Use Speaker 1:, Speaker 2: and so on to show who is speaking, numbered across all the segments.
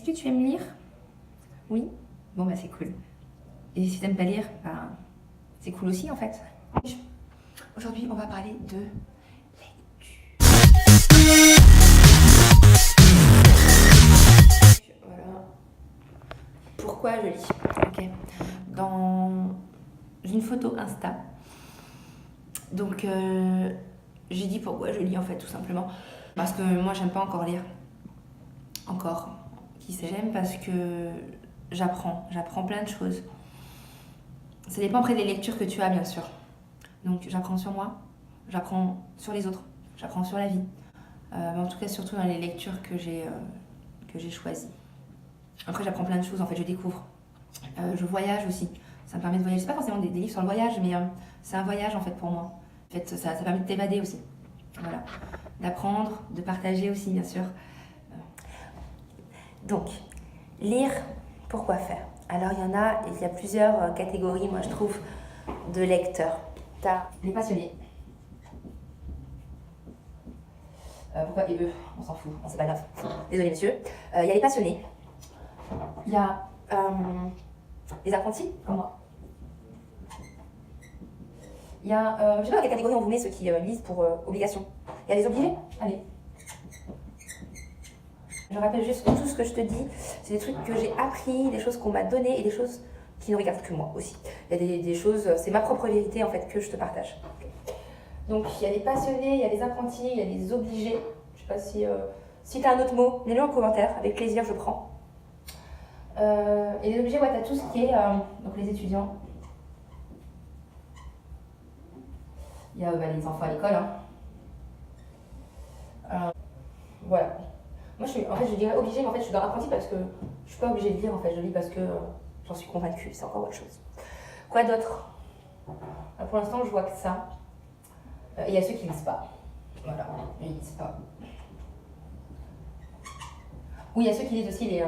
Speaker 1: Est-ce que tu aimes lire? Oui? Bon bah c'est cool. Et si t'aimes pas lire, bah, c'est cool aussi en fait. Aujourd'hui on va parler de lecture. Voilà. Pourquoi je lis? Ok. Dans une photo Insta. Donc j'ai dit pourquoi je lis en fait tout simplement. Parce que moi j'aime pas encore lire. Encore. Qui sait? J'aime parce que j'apprends plein de choses. Ça dépend après des lectures que tu as bien sûr. Donc j'apprends sur moi, j'apprends sur les autres, j'apprends sur la vie. Mais en tout cas surtout dans les lectures que j'ai choisies. Après j'apprends plein de choses en fait, je découvre. Je voyage aussi, ça me permet de voyager. C'est pas forcément des livres sur le voyage, mais c'est un voyage en fait pour moi. En fait ça permet de t'évader aussi. Voilà. D'apprendre, de partager aussi bien sûr. Donc, lire, pourquoi faire? Alors il y a plusieurs catégories, moi je trouve, de lecteurs. T'as les passionnés. Pourquoi et eux? On s'en fout, c'est pas grave. Désolé monsieur. Il y a les passionnés. Il y a les apprentis, comme moi. Il y a, je sais pas dans quelle catégorie on vous met ceux qui lisent pour obligation. Il y a les obligés. Allez. Je rappelle juste que tout ce que je te dis, c'est des trucs que j'ai appris, des choses qu'on m'a données et des choses qui ne regardent que moi aussi. Il y a des choses, c'est ma propre vérité en fait que je te partage. Donc il y a les passionnés, il y a les apprentis, il y a les obligés. Je sais pas si tu as un autre mot, mets-le en commentaire, avec plaisir je prends. Et les obligés, ouais, tu as tout ce qui est donc les étudiants. Il y a les enfants à l'école. Voilà. Moi, je dirais obligée, mais en fait, je suis dans l'apprenti parce que je suis pas obligée de lire, en fait, je lis parce que j'en suis convaincue, c'est encore autre chose. Quoi d'autre? Pour l'instant, je vois que ça. Il y a ceux qui lisent pas. Voilà, ils lisent pas. Oui, il y a ceux qui lisent aussi les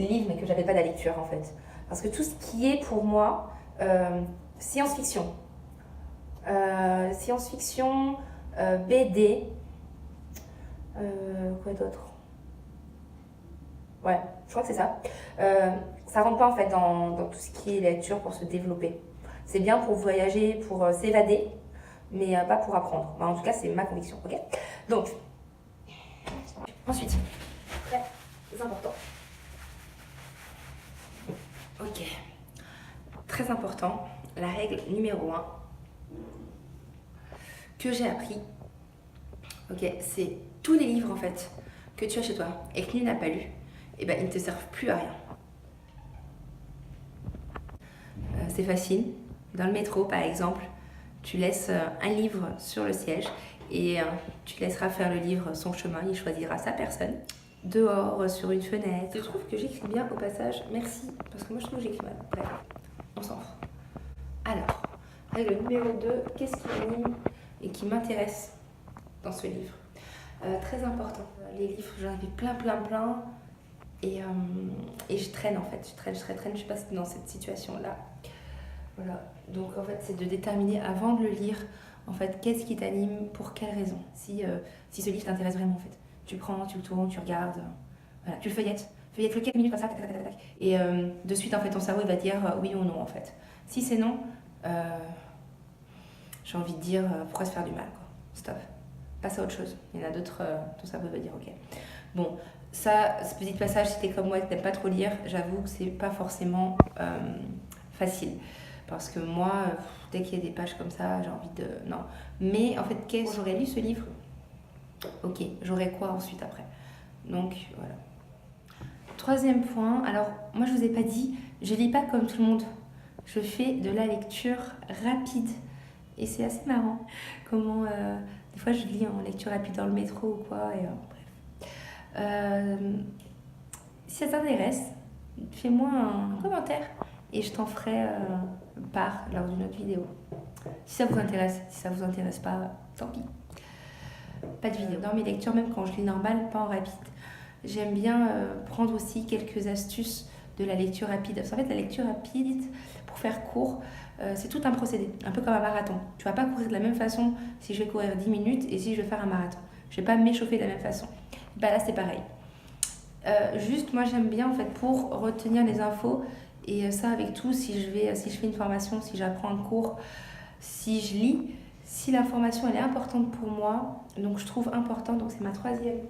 Speaker 1: livres, mais que j'appelle pas de la lecture, en fait. Parce que tout ce qui est, pour moi, science-fiction, BD, quoi d'autre? Ouais, je crois que c'est ça. Ça rentre pas en fait dans tout ce qui est lecture pour se développer. C'est bien pour voyager, pour s'évader, mais pas pour apprendre. En tout cas, c'est ma conviction, ok? Donc, ensuite, très important. Ok, très important, la règle numéro 1 que j'ai appris, ok, c'est tous les livres en fait que tu as chez toi et que tu n'as pas lu, et ben ils ne te servent plus à rien. C'est facile. Dans le métro par exemple, tu laisses un livre sur le siège et tu laisseras faire le livre son chemin, il choisira sa personne. Dehors, sur une fenêtre. Je trouve que j'écris bien au passage, merci, parce que moi je trouve que j'écris mal. Bref, on s'en fout. Alors, règle numéro 2, qu'est-ce qui m'anime et qui m'intéresse dans ce livre? Très important. Les livres, j'en avais plein. Et je traîne en fait, je traîne, je sais pas si dans cette situation-là. Voilà, donc en fait c'est de déterminer avant de le lire, en fait, qu'est-ce qui t'anime, pour quelle raison. Si ce livre t'intéresse vraiment en fait. Tu le prends, tu le tournes, tu regardes, voilà, tu le feuillettes le quelques minutes comme ça, tac. Et de suite en fait ton cerveau il va dire oui ou non en fait. Si c'est non, j'ai envie de dire pourquoi se faire du mal quoi, stop. Passe à autre chose. Il y en a d'autres, ton cerveau va dire ok. Bon, ça, ce petit passage, si t'es comme moi et que t'aimes pas trop lire, j'avoue que c'est pas forcément facile. Parce que moi, dès qu'il y a des pages comme ça, j'ai envie de... Non. Mais en fait, qu'est-ce que j'aurais lu ce livre? Ok, j'aurais quoi ensuite après? Donc, voilà. Troisième point, alors, moi je vous ai pas dit, je lis pas comme tout le monde. Je fais de la lecture rapide. Et c'est assez marrant comment... des fois, je lis en lecture rapide dans le métro ou quoi, et bref. Si ça t'intéresse, fais-moi un commentaire et je t'en ferai part lors d'une autre vidéo. Si ça vous intéresse, si ça vous intéresse pas, tant pis. Pas de vidéo. Dans mes lectures, même quand je lis normal, pas en rapide, j'aime bien prendre aussi quelques astuces de la lecture rapide. Parce qu'en fait, la lecture rapide, pour faire court, c'est tout un procédé, un peu comme un marathon. Tu vas pas courir de la même façon si je vais courir 10 minutes et si je vais faire un marathon. Je vais pas m'échauffer de la même façon. Bah là, c'est pareil. Juste, moi j'aime bien en fait pour retenir les infos et ça avec tout, si je fais une formation, si j'apprends un cours, si je lis, si l'information elle est importante pour moi, donc je trouve important, donc c'est ma troisième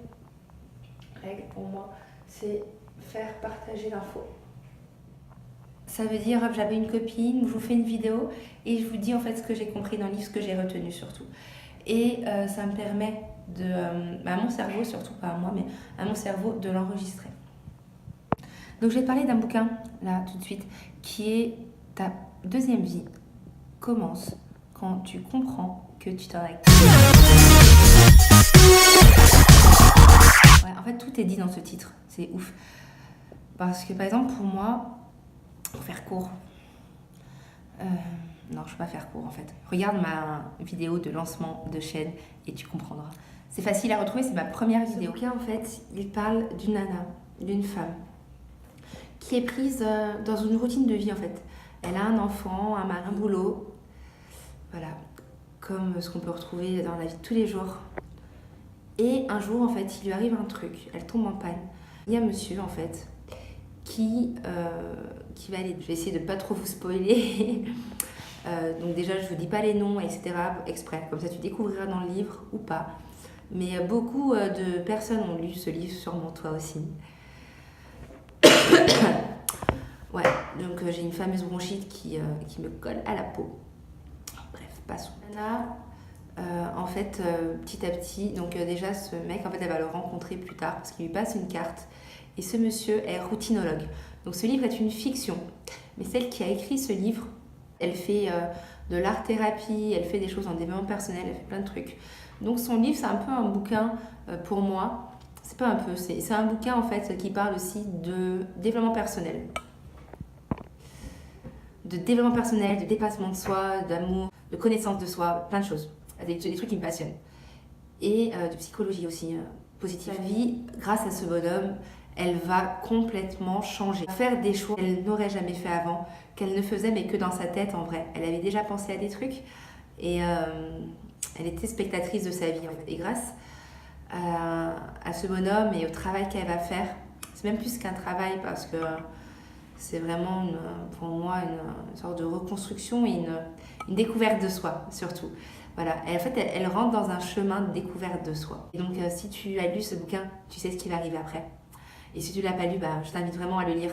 Speaker 1: règle pour moi, c'est faire partager l'info. Ça veut dire, hop, j'avais une copine, je vous fais une vidéo et je vous dis en fait ce que j'ai compris dans le livre, ce que j'ai retenu surtout. Et ça me permet à mon cerveau, surtout pas à moi, mais à mon cerveau de l'enregistrer. Donc je vais te parler d'un bouquin, là, tout de suite, qui est Ta deuxième vie commence quand tu comprends que tu t'en as... Ouais, en fait, tout est dit dans ce titre, c'est ouf. Parce que par exemple, pour moi, pour faire court, non, je ne peux pas faire court en fait. Regarde ma vidéo de lancement de chaîne et tu comprendras. C'est facile à retrouver, c'est ma première vidéo. Ce bouquin, en fait, il parle d'une nana, d'une femme, qui est prise dans une routine de vie en fait. Elle a un enfant, un mari, un boulot, voilà, comme ce qu'on peut retrouver dans la vie de tous les jours. Et un jour, en fait, il lui arrive un truc, elle tombe en panne. Il y a un monsieur, en fait, qui va aller... Je vais essayer de ne pas trop vous spoiler. Donc déjà, je ne vous dis pas les noms, etc. exprès. Comme ça, tu découvriras dans le livre ou pas. Mais beaucoup de personnes ont lu ce livre, sûrement toi aussi. Ouais, donc j'ai une fameuse bronchite qui me colle à la peau. Bref, passons. Nana, en fait, petit à petit, donc déjà ce mec, en fait, elle va le rencontrer plus tard parce qu'il lui passe une carte. Et ce monsieur est routinologue. Donc ce livre est une fiction. Mais celle qui a écrit ce livre, elle fait de l'art-thérapie, elle fait des choses en développement personnel, elle fait plein de trucs. Donc son livre, c'est un peu un bouquin pour moi. C'est pas un peu, c'est un bouquin en fait qui parle aussi de développement personnel. De développement personnel, de dépassement de soi, d'amour, de connaissance de soi, plein de choses. Des trucs qui me passionnent. Et de psychologie aussi positive. Sa vie, grâce à ce bonhomme, elle va complètement changer. Faire des choix qu'elle n'aurait jamais fait avant, qu'elle ne faisait mais que dans sa tête en vrai. Elle avait déjà pensé à des trucs et elle était spectatrice de sa vie en fait. Et grâce à ce bonhomme et au travail qu'elle va faire, c'est même plus qu'un travail parce que c'est vraiment pour moi une sorte de reconstruction et une découverte de soi surtout. Voilà, et en fait elle rentre dans un chemin de découverte de soi. Et donc si tu as lu ce bouquin, tu sais ce qui va arriver après. Et si tu ne l'as pas lu, je t'invite vraiment à le lire.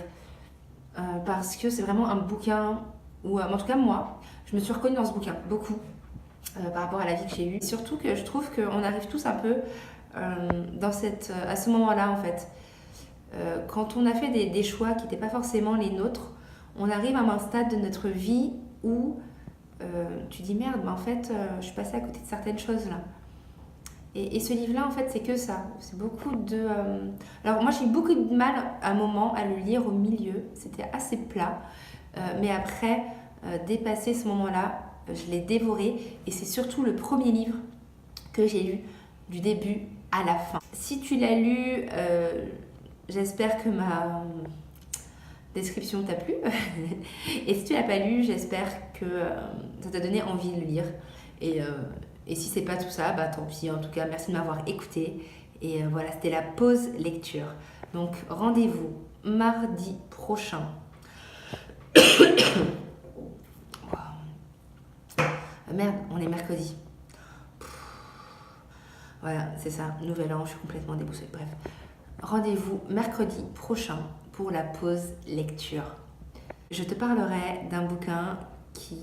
Speaker 1: Parce que c'est vraiment un bouquin où, en tout cas moi, je me suis reconnue dans ce bouquin, beaucoup, par rapport à la vie que j'ai eue. Et surtout que je trouve qu'on arrive tous un peu à ce moment-là en fait. Quand on a fait des choix qui n'étaient pas forcément les nôtres, on arrive à un stade de notre vie où tu dis merde, mais en fait, je suis passée à côté de certaines choses là. Et ce livre-là, en fait, c'est que ça. C'est beaucoup de... Alors moi, j'ai eu beaucoup de mal à un moment à le lire au milieu. C'était assez plat. Mais après, dépasser ce moment-là, je l'ai dévoré. Et c'est surtout le premier livre que j'ai lu du début à la fin. Si tu l'as lu, j'espère que ma description t'a plu. Et si tu l'as pas lu, j'espère que ça t'a donné envie de le lire. Et si c'est pas tout ça, tant pis. En tout cas, merci de m'avoir écouté. Et voilà, c'était la pause lecture. Donc, rendez-vous mardi prochain. Merde, on est mercredi. Voilà, c'est ça. Nouvel an, je suis complètement déboussolée. Bref, rendez-vous mercredi prochain pour la pause lecture. Je te parlerai d'un bouquin qui